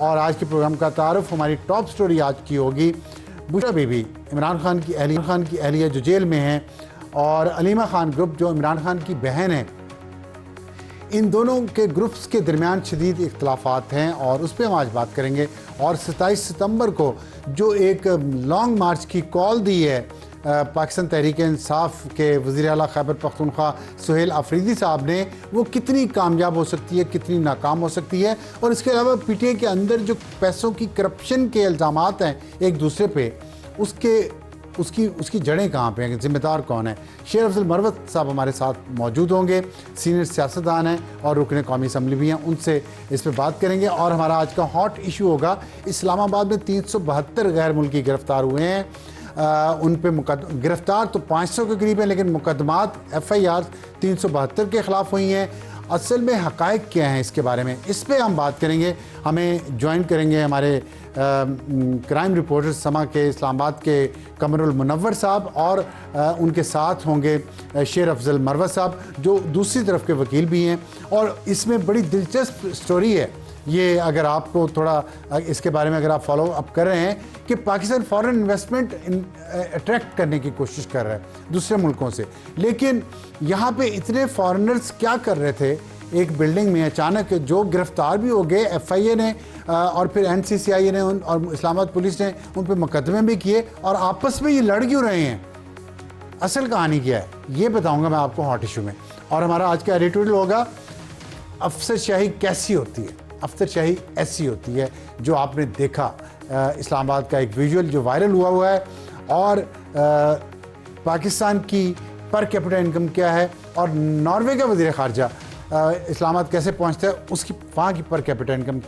और आज के प्रोग्राम का तारुफ हमारी टॉप स्टोरी आज की होगी बुशरा बीबी, इमरान खान की अहलिया जो जेल में है, और अलीमा खान ग्रुप जो इमरान खान की बहन है। इन दोनों के ग्रुप्स के दरमियान शदीद इख्तलाफात हैं और उस पर हम आज बात करेंगे। और 27 सितंबर को जो एक लॉन्ग मार्च की कॉल दी है पाकिस्तान तहरीक इंसाफ के वज़ीर आला खैबर पख्तूनख्वा सुहेल अफरीदी साहब ने, वो कितनी कामयाब हो सकती है, कितनी नाकाम हो सकती है। और इसके अलावा पीटीआई के अंदर जो पैसों की करप्शन के इल्ज़ामात हैं एक दूसरे पे, उसकी जड़ें कहाँ पे हैं, ज़िम्मेदार कौन है। शेर अफजल मरवत साहब हमारे साथ मौजूद होंगे, सीनियर सियासतदान हैं और रुकन कौमी असम्बली भी हैं, उनसे इस पर बात करेंगे। और हमारा आज का हॉट इशू होगा, इस्लामाबाद में 372 गैर मुल्की गिरफ्तार हुए हैं। उन पे गिरफ्तार तो 500 के करीब है, लेकिन मुकदमात FIR 372 के ख़िलाफ़ हुई हैं। असल में हक़ाइक़ क्या हैं इसके बारे में, इस पर हम बात करेंगे। हमें ज्वाइन करेंगे हमारे क्राइम रिपोर्टर समा के इस्लामाबाद के कमरुल मुनव्वर साहब, और उनके साथ होंगे शेर अफजल मरवत साहब जो दूसरी तरफ के वकील भी हैं। और इसमें बड़ी दिलचस्प स्टोरी है ये, अगर आपको थोड़ा इसके बारे में अगर आप फॉलो अप कर रहे हैं, कि पाकिस्तान फॉरेन इन्वेस्टमेंट अट्रैक्ट करने की कोशिश कर रहा है दूसरे मुल्कों से। लेकिन यहाँ पे इतने फॉरेनर्स क्या कर रहे थे एक बिल्डिंग में, अचानक जो गिरफ्तार भी हो गए FIA ने और फिर NCCI ने और इस्लामाबाद पुलिस ने उन पर मुकदमे भी किए, और आपस में ये लड़ क्यों रहे हैं, असल कहानी क्या है, ये बताऊँगा मैं आपको हॉट इशू में। और हमारा आज का एडिटोरियल होगा अफसरशाही कैसी होती है, अफसरशाही ऐसी होती है जो आपने देखा। इस्लामाबाद का एक विजुअल जो वायरल हुआ है, और पाकिस्तान की पर कैपिटा इनकम क्या है, और नॉर्वे का वज़ीर ख़ारजा इस्लामाबाद कैसे पहुंचता है, उसकी वहाँ की पर कैपिटा इनकम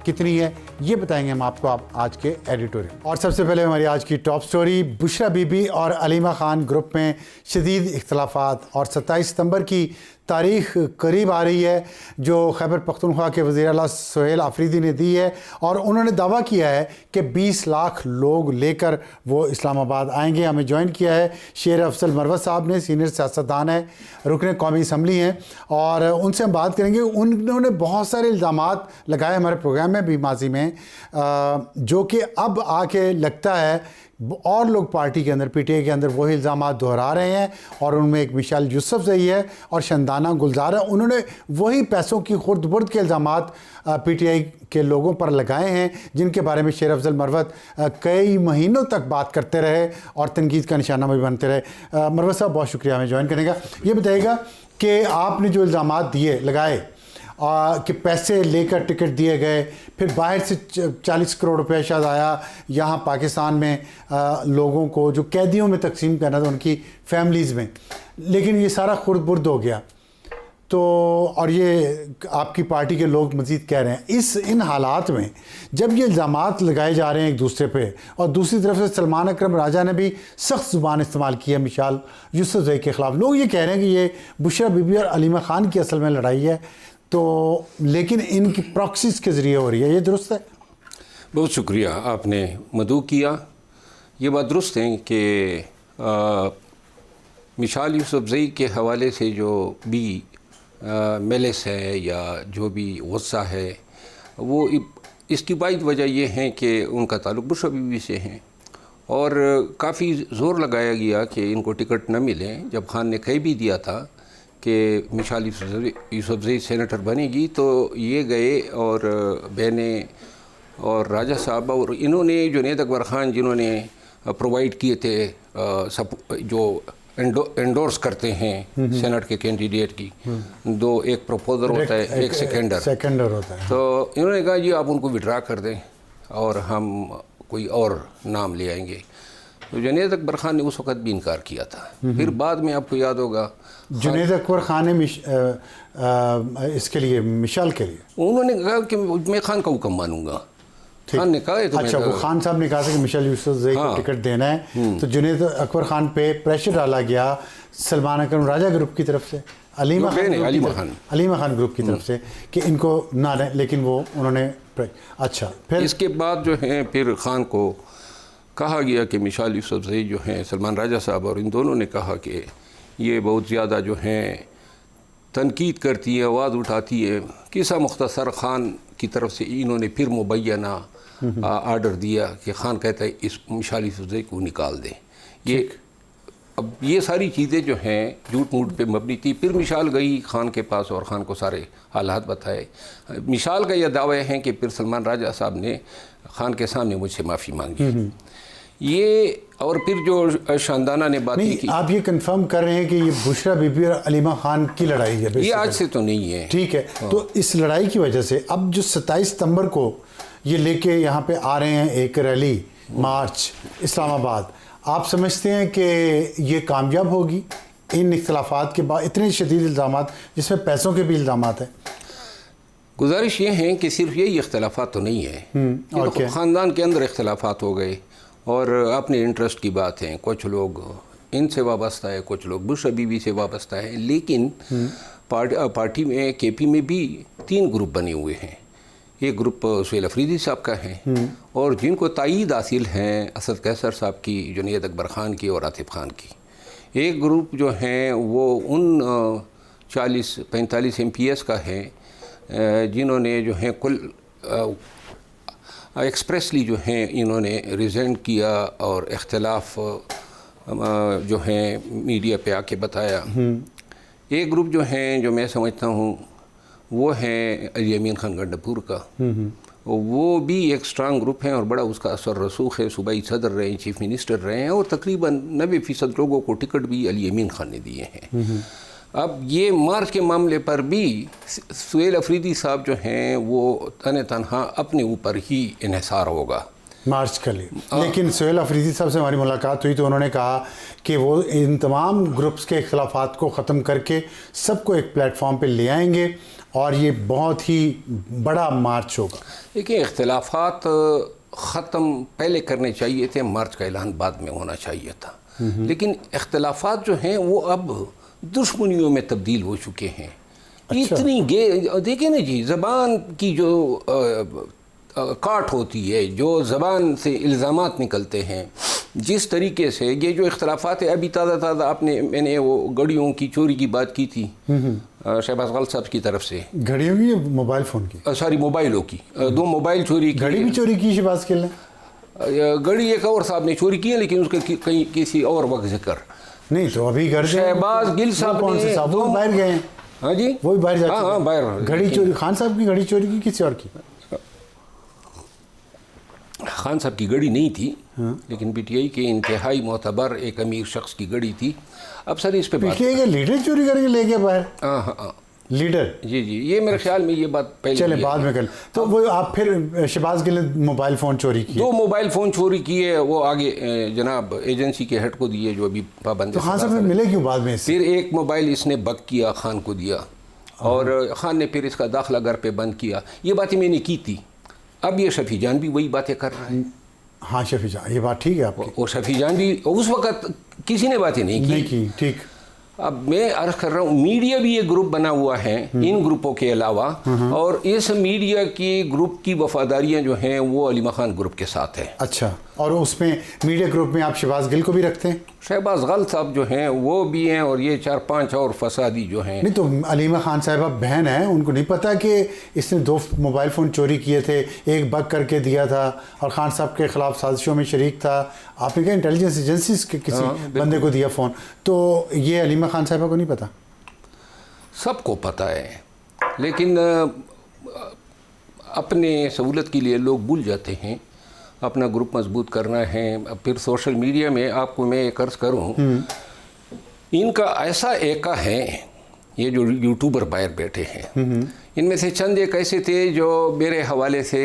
कितनी है, ये बताएंगे हम आपको आज के एडिटोरियल। और सबसे पहले हमारी आज की टॉप स्टोरी, बुशरा बीबी और अलीमा खान ग्रुप में शदीद इख्तलाफात, और 27 सितंबर की तारीख करीब आ रही है जो खैबर पख्तूनख्वा के वज़ीर आला सुहेल अफरीदी ने दी है। और उन्होंने दावा किया है कि 20 लाख लोग लेकर वो इस्लामाबाद आएंगे। हमें ज्वाइन किया है शेर अफजल मरवत साहब ने, सीनियर सियासतदान है, रुकन कौमी असम्बली हैं, और उनसे हम बात करेंगे। उन्होंने बहुत सारे इल्ज़ामात लगाए हमारे प्रोग्राम में भी माजी में, जो कि अब आके लगता है और लोग पार्टी के अंदर, PTI के अंदर वही इल्ज़ामात दोहरा रहे हैं। और उनमें एक मिशाल यूसुफजई है और शंदाना गुलजार है, उन्होंने वही पैसों की खुर्द बुर्द के इल्ज़ामात PTI के लोगों पर लगाए हैं, जिनके बारे में शेर अफजल मरवत कई महीनों तक बात करते रहे और तनकीद का निशाना भी बनते रहे। मरवत साहब बहुत शुक्रिया हमें ज्वाइन करने का। ये बताइएगा कि आपने जो इल्ज़ामात दिए लगाए कि पैसे लेकर टिकट दिए गए, फिर बाहर से 40 करोड़ रुपया शायद आया यहाँ पाकिस्तान में लोगों को जो कैदियों में तकसीम करना था उनकी फैमिलीज़ में, लेकिन ये सारा खुर्द बुर्द हो गया। तो और ये आपकी पार्टी के लोग मज़ीद कह रहे हैं इन हालात में, जब ये इल्ज़ामात लगाए जा रहे हैं एक दूसरे पे, और दूसरी तरफ से सलमान अकरम राजा ने भी सख्त ज़ुबान इस्तेमाल की है मिशाल यूसुफजई के ख़िलाफ़, लोग ये कह रहे हैं कि ये बुशरा बीबी और अलीमा खान की असल में लड़ाई है, तो लेकिन इनकी प्रॉक्सीज़ के ज़रिए हो रही है, ये दुरुस्त है? बहुत शुक्रिया, आपने मदऊ किया। ये बात दुरुस्त है कि मिशाल यूसुफजई के हवाले से जो भी मेलेस है या जो भी गुस्सा है, वो इसकी वाहिद वजह ये है कि उनका ताल्लुक़ बुशरा बीबी से है, और काफ़ी ज़ोर लगाया गया कि इनको टिकट न मिले। जब खान ने कह भी दिया था कि मिशाल यूसुफजई सेनेटर बनेगी, तो ये गए और बहने और राजा साहब और इन्होंने जुनैद अकबर ख़ान, जिन्होंने प्रोवाइड किए थे जो एंडोर्स करते हैं सेनेट के कैंडिडेट की, एक प्रपोजर होता है, एक सेकेंडर होता है, तो इन्होंने कहा जी आप उनको विड्रा कर दें और हम कोई और नाम ले आएंगे। तो जुनैद अकबर ख़ान ने उस वक़्त भी इनकार किया था। फिर बाद में आपको याद होगा जुनैद अकबर ख़ान ने इसके लिए, मिशाल के लिए, उन्होंने कहा कि मैं खान का हुक्म मानूंगा। खान ने कहा तो अच्छा, वो खान साहब ने कहा था कि मिशाल यूसुफजई को टिकट देना है, तो जुनैद अकबर ख़ान पे प्रेशर डाला गया सलमान अकरम राजा ग्रुप की तरफ से, अलीमा खान ग्रुप की तरफ से कि इनको ना लें, लेकिन वो उन्होंने अच्छा। फिर इसके बाद जो है फिर खान को कहा गया कि मिशाल यूसुफजई जो हैं, सलमान राजा साहब और इन दोनों ने कहा कि ये बहुत ज़्यादा जो हैं तनकीद करती है, आवाज़ उठाती है। किसा मुख्तसर ख़ान की तरफ से इन्होंने फिर मुबैना आर्डर दिया कि ख़ान कहता है इस मिसाल यूसुफ़ज़ई को निकाल दें। अब ये सारी चीज़ें जो हैं झूठ मूठ पे मबनी थी। फिर मिसाल गई ख़ान के पास और ख़ान को सारे हालात बताए। मिसाल का यह दावा है कि फिर सलमान राजा साहब ने ख़ान के सामने मुझसे माफ़ी मांगी। ये और फिर जो शानदाना ने बात की। आप ये कंफर्म कर रहे हैं कि ये बुशरा बीबी और अलीमा खान की लड़ाई है? ये आज से तो नहीं है। ठीक है। तो इस लड़ाई की वजह से अब जो 27 सितंबर को ये लेके यहाँ पे आ रहे हैं एक रैली मार्च इस्लामाबाद, आप समझते हैं कि ये कामयाब होगी इन इख्तलाफात के बाद? इतने शदीद इल्ज़ामात जिसमें पैसों के भी इल्ज़ामात हैं। गुजारिश ये है कि सिर्फ यही इख्तलाफात तो नहीं है, और क्या? ख़ानदान के अंदर इख्तलाफात हो गए और अपने इंटरेस्ट की बात है। कुछ लोग इनसे वाबस्ता है, कुछ लोग बुशरा बीबी से वाबस्ता है। लेकिन पार्टी में केपी में भी 3 ग्रुप बने हुए हैं। एक ग्रुप सुहेल अफरीदी साहब का है और जिनको तायीद हासिल हैं असद कैसर साहब की, जुनैद अकबर ख़ान की और आतिफ ख़ान की। एक ग्रुप जो हैं वो उन 40-45 MPs का है जिन्होंने जो है कुल एक्सप्रेसली जो हैं इन्होंने रिज़ाइन किया और इख्तलाफ जो हैं मीडिया पे आके बताया। एक ग्रुप जो हैं जो मैं समझता हूँ वो है अली अमीन खान गंडापुर का। वो भी एक स्ट्रांग ग्रुप है और बड़ा उसका असर रसूख है। सूबाई सदर रहे हैं, चीफ मिनिस्टर रहे हैं और तकरीबन 90% लोगों को टिकट भी अली अमीन खान ने दिए हैं। अब ये मार्च के मामले पर भी सुहेल अफरीदी साहब जो हैं वो तनहा अपने ऊपर ही इन्हिसार होगा मार्च के लिए। लेकिन सुहेल अफरीदी साहब से हमारी मुलाकात हुई तो उन्होंने कहा कि वो इन तमाम ग्रुप्स के इख्तलाफात को ख़त्म करके सबको एक प्लेटफॉर्म पे ले आएंगे और ये बहुत ही बड़ा मार्च होगा। देखिए, इख्तलाफात ख़त्म पहले करने चाहिए थे, मार्च का ऐलान बाद में होना चाहिए था। लेकिन इख्तलाफात जो हैं वो अब दुश्मनियों में तब्दील हो चुके हैं। अच्छा। इतनी देखिए ना जी, ज़बान की जो काट होती है, जो ज़बान से इल्ज़ामात निकलते हैं, जिस तरीके से ये जो इख्तलाफात है। अभी ताज़ा मैंने वो घड़ियों की चोरी की बात की थी शहबाज गल साहब की तरफ से। घड़ियों की, मोबाइल फ़ोन की, सॉरी मोबाइलों की 2 मोबाइल चोरी की। घड़ी भी चोरी की शहबाज गिल ने? घड़ी एक और साहब ने चोरी की है लेकिन उसके कहीं किसी और वक्त जिक्र नहीं। तो अभी घर शहबाज गिल साहब कौन से साहब वो बाहर गए हैं? हाँ जी, वो भी बाहर जा हाँ बाहर घड़ी चोरी। खान साहब की घड़ी चोरी की किसी और की? खान साहब की घड़ी नहीं थी। लेकिन पीटीआई के इंतहाई मोतबर एक अमीर शख्स की घड़ी थी। अब सर इस पे पीटीआई के लीडर चोरी करके ले गए बाहर? हाँ लीडर, जी, ये मेरे ख्याल में ये बात पहले चले बाद में कर। तो वो आप फिर शहबाज गिल ने मोबाइल फ़ोन चोरी किए? 2 मोबाइल फ़ोन चोरी किए। वो आगे जनाब एजेंसी के हेड को दिए जो अभी पाबंदी। तो खान साहब मिले क्यों बाद में? फिर एक मोबाइल इसने बक किया, खान को दिया और खान ने फिर इसका दाखिला घर पे बंद किया। ये बातें मैंने की थी। अब ये शफी जान भी वही बातें कर रहा है। हाँ शफी जान, ये बात ठीक है आपकी। और शफी जान भी उस वक़्त किसी ने बातें नहीं की। ठीक। अब मैं अर्ज़ कर रहा हूँ, मीडिया भी एक ग्रुप बना हुआ है इन ग्रुपों के अलावा, और इस मीडिया की ग्रुप की वफादारियाँ जो हैं वो अलीमा खान ग्रुप के साथ है। अच्छा, और उसमें मीडिया ग्रुप में आप शहबाज गिल को भी रखते हैं? शहबाज गल साहब जो हैं वो भी हैं और ये 4-5 और फसादी जो हैं। नहीं तो अलीमा खान साहिबा बहन है, उनको नहीं पता कि इसने 2 मोबाइल फ़ोन चोरी किए थे, एक बक करके दिया था और खान साहब के ख़िलाफ़ साजिशों में शरीक था? आपने कहा इंटेलिजेंस एजेंसीज के किसी बंदे को दिया फ़ोन, तो ये अलीमा खान साहिबा को नहीं पता? सबको पता है, लेकिन अपने सहूलत के लिए लोग भूल जाते हैं। अपना ग्रुप मजबूत करना है। फिर सोशल मीडिया में आपको मैं एक अर्ज़ करूं, इनका ऐसा एका है, ये जो यूट्यूबर बाहर बैठे हैं, इनमें से चंद एक ऐसे थे जो मेरे हवाले से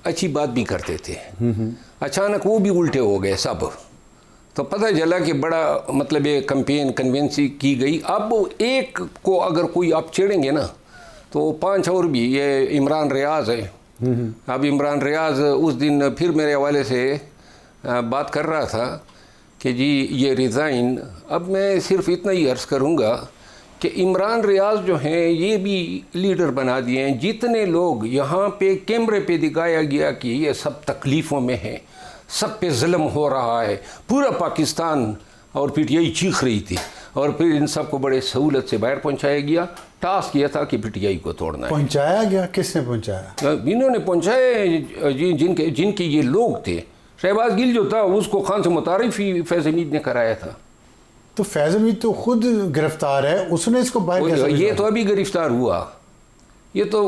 अच्छी बात भी करते थे। अचानक वो भी उल्टे हो गए सब। तो पता चला कि बड़ा मतलब ये कैंपेन कन्वेंसी की गई। अब एक को अगर कोई आप छेड़ेंगे ना तो 5 और भी, ये इमरान रियाज़ है। अब इमरान रियाज़ उस दिन फिर मेरे हवाले से बात कर रहा था कि जी ये रिज़ाइन। अब मैं सिर्फ इतना ही अर्ज़ करूँगा कि इमरान रियाज़ जो हैं ये भी लीडर बना दिए हैं। जितने लोग यहाँ पे कैमरे पे दिखाया गया कि ये सब तकलीफ़ों में हैं, सब पे जुल्म हो रहा है, पूरा पाकिस्तान और पीटीआई चीख रही थी और फिर इन सबको बड़े सहूलत से बाहर पहुंचाया गया। टास्क यह था कि पीटीआई को तोड़ना है। पहुंचाया गया? किसने पहुंचाया? इन्होंने पहुंचाए जिनके ये लोग थे। शहबाज गिल जो था उसको खान से मुतारिफ ही फैज़ हमीद ने कराया था। तो फैज़ हमीद तो खुद गिरफ्तार है, उसने इसको बाहर कैसे? ये तो अभी गिरफ्तार हुआ, ये तो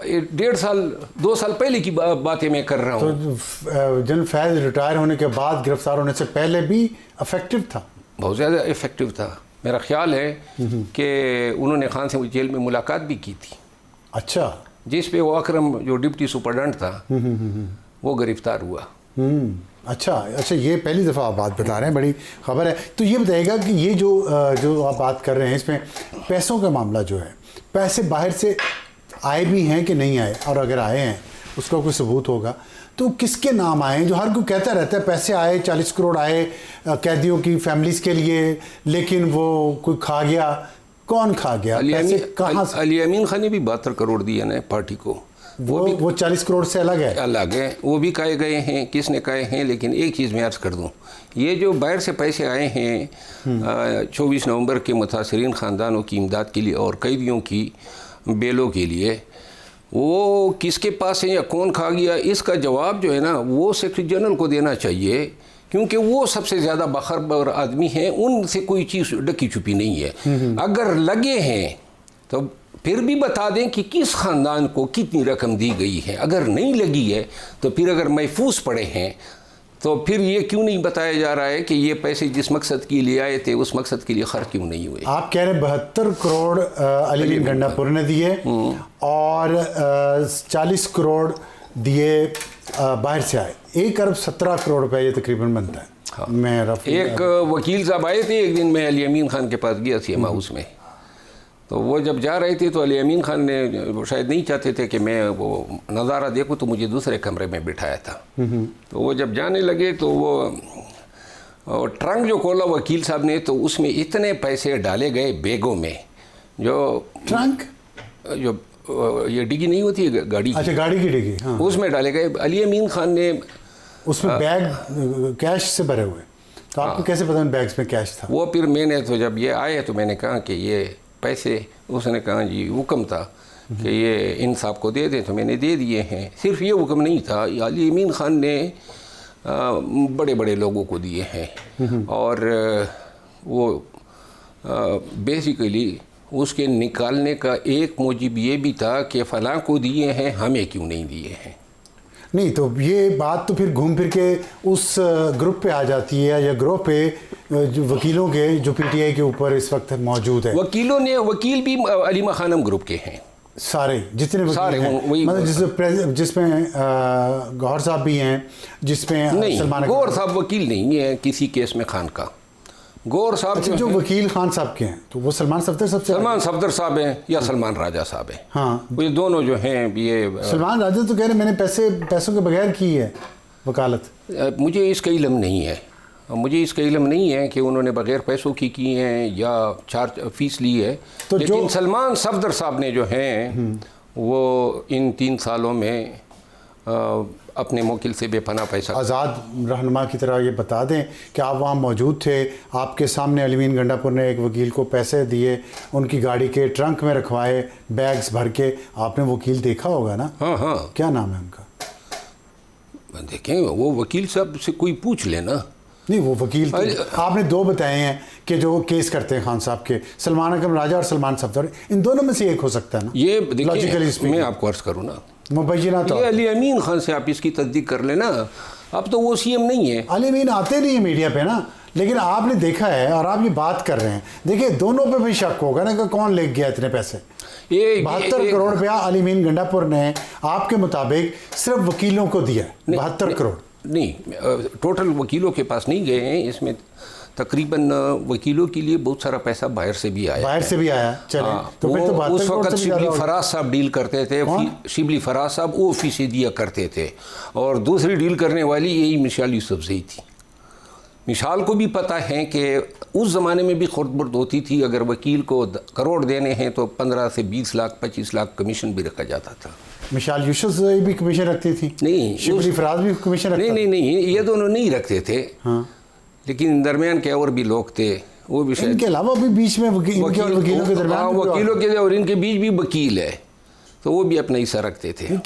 1.5 साल 2 साल पहले की बातें मैं कर रहा हूँ। तो जनरल फैज़ रिटायर होने के बाद गिरफ्तार होने से पहले भी इफेक्टिव था? बहुत ज़्यादा इफेक्टिव था। मेरा ख्याल है कि उन्होंने खान से जेल में मुलाकात भी की थी। अच्छा। जिस पे वो अकरम जो डिप्टी सुपरडेंट था वो गिरफ्तार हुआ। अच्छा, ये पहली दफ़ा आप बात बता रहे हैं, बड़ी खबर है। तो ये बताइएगा कि ये जो आप बात कर रहे हैं इसमें पैसों का मामला जो है, पैसे बाहर से आए भी हैं कि नहीं आए, और अगर आए हैं उसका कोई सबूत होगा तो किसके नाम आए? जो हर कोई कहता रहता है पैसे आए, 40 करोड़ आए कैदियों की फैमिलीज़ के लिए, लेकिन वो कोई खा गया। कौन खा गया? पैसे कहाँ से? अली अमीन खान ने भी 72 करोड़ दिए ना पार्टी को। वो 40 करोड़ से अलग है? अलग है, वो भी खाए गए हैं। किसने खाए हैं? लेकिन एक चीज़ मैं अर्ज़ कर दूँ, ये जो बाहर से पैसे आए हैं 24 नवंबर के मुतासरीन ख़ानदानों की इमदाद के लिए और कैदियों की बेलों के लिए, वो किसके पास है या कौन खा गया, इसका जवाब जो है ना वो सेक्रेटरी जनरल को देना चाहिए, क्योंकि वो सबसे ज़्यादा बखबर आदमी हैं, उनसे कोई चीज़ ढकी छुपी नहीं है। अगर लगे हैं तो फिर भी बता दें कि किस ख़ानदान को कितनी रकम दी गई है। अगर नहीं लगी है तो फिर अगर महफूज पड़े हैं तो फिर ये क्यों नहीं बताया जा रहा है कि ये पैसे जिस मकसद के लिए आए थे उस मकसद के लिए खर्च क्यों नहीं हुए? आप कह रहे हैं 72 करोड़ अली गंडापुर ने दिए और 40 करोड़ दिए बाहर से आए। 1 अरब 17 करोड़ रुपए ये तकरीबन बनता है। हाँ। मैं एक वकील साहब आए थे एक दिन, मैं अली अमीन खान के पास गया सीएम हाउस में, तो वो जब जा रहे थे तो अली अमीन खान ने शायद नहीं चाहते थे कि मैं वो नज़ारा देखूं, तो मुझे दूसरे कमरे में बिठाया था। तो वो जब जाने लगे तो वो ट्रंक जो खोला वकील साहब ने, तो उसमें इतने पैसे डाले गए बैगों में, जो ट्रंक जो ये डिग्गी नहीं होती है गाड़ी की, अच्छा गाड़ी की डिग्गी, हाँ। उसमें डाले गए। अली अमीन खान ने उसमें बैग कैश से भरे हुए, तो आपको कैसे पता बैग्स में कैश था? वो फिर मैंने तो जब ये आए तो मैंने कहा कि ये पैसे, उसने कहा जी हुक्म था कि ये इन साहब को दे दें, तो मैंने दे दिए हैं। सिर्फ ये हुक्म नहीं था, अली अमीन खान ने बड़े बड़े लोगों को दिए हैं, और वो बेसिकली उसके निकालने का एक मोजिब ये भी था कि फ़लाँ को दिए हैं, हमें क्यों नहीं दिए हैं। नहीं, तो ये बात तो फिर घूम फिर के उस ग्रुप पे आ जाती है, या ग्रुप पे जो वकीलों के जो पीटीआई के ऊपर इस वक्त मौजूद है। वकील भी अलीमा खानम ग्रुप के हैं सारे, जितने वकील हैं, मतलब जिसमें गौहर साहब भी हैं, जिसमें सलमान गौहर साहब वकील नहीं है किसी केस में खान का। गौहर साहब जो वकील खान साहब के हैं, तो वो सलमान सफदर साहब हैं या सलमान राजा साहब हैं। हाँ, ये दोनों जो हैं, ये सलमान राजा तो कह रहे मैंने पैसों के बगैर की है वकालत। मुझे इसका इल्म नहीं है, मुझे इसका इल्म नहीं है कि उन्होंने बगैर पैसों की हैं या चार्ज फीस ली है। तो लेकिन सलमान सफदर साहब ने जो हैं वो इन 3 सालों में अपने मुवक्किल से बेपनाह पैसा। आज़ाद रहनुमा की तरह ये बता दें कि आप वहाँ मौजूद थे, आपके सामने अलीमीन गंडापुर ने एक वकील को पैसे दिए, उनकी गाड़ी के ट्रंक में रखवाए बैग्स भर के, आपने वकील देखा होगा ना? हाँ हाँ। क्या नाम है उनका? देखें, वो वकील साहब से कोई पूछ लेना। नहीं, वो वकील तो आपने 2 बताए हैं कि जो केस करते हैं खान साहब के, सलमान अकरम राजा और सलमान सफदर, इन दोनों में से एक हो सकता है ना? ये देखिए, मैं आपको अर्ज़ करूँ ना, मुबैना तो ये अली अमीन खान से आप इसकी तस्दीक कर लेना। अब तो वो सीएम नहीं है। अली अमीन आते नहीं है मीडिया पे ना, लेकिन आपने देखा है और आप ये बात कर रहे हैं। देखिए, दोनों पे भी शक होगा ना कि कौन ले गया इतने पैसे। 72 करोड़ रुपया अली अमीन गंडापुर ने आपके मुताबिक सिर्फ वकीलों को दिया। 72 करोड़ नहीं, टोटल वकीलों के पास नहीं गए हैं, इसमें तकरीबन वकीलों के लिए बहुत सारा पैसा बाहर से भी आया। चले, तो फिर तो उस वक्त शिबली फराज साहब डील करते थे। शिबली फराज साहब वो फीसें दिया करते थे, और दूसरी डील करने वाली यही मिशाल यूसुफजई थी। मिशाल को भी पता है कि उस ज़माने में भी खुर्द-बुर्द होती थी, अगर वकील को करोड़ देने हैं तो 15 से 20 लाख 25 लाख कमीशन भी रखा जाता था। मिशाल यूसुफजई भी कमीशन रखती थी? नहीं, शिबली फराज भी कमीशन रखती? नहीं, ये दोनों नहीं रखते थे। हाँ। लेकिन दरमियान के और भी लोग थे, वो भी शायद इनके अलावा भी बीच में इनके और वकीलों के दरमियान वकीलों के और इनके बीच भी वकील है, तो वो भी अपना हिस्सा रखते थे। क्या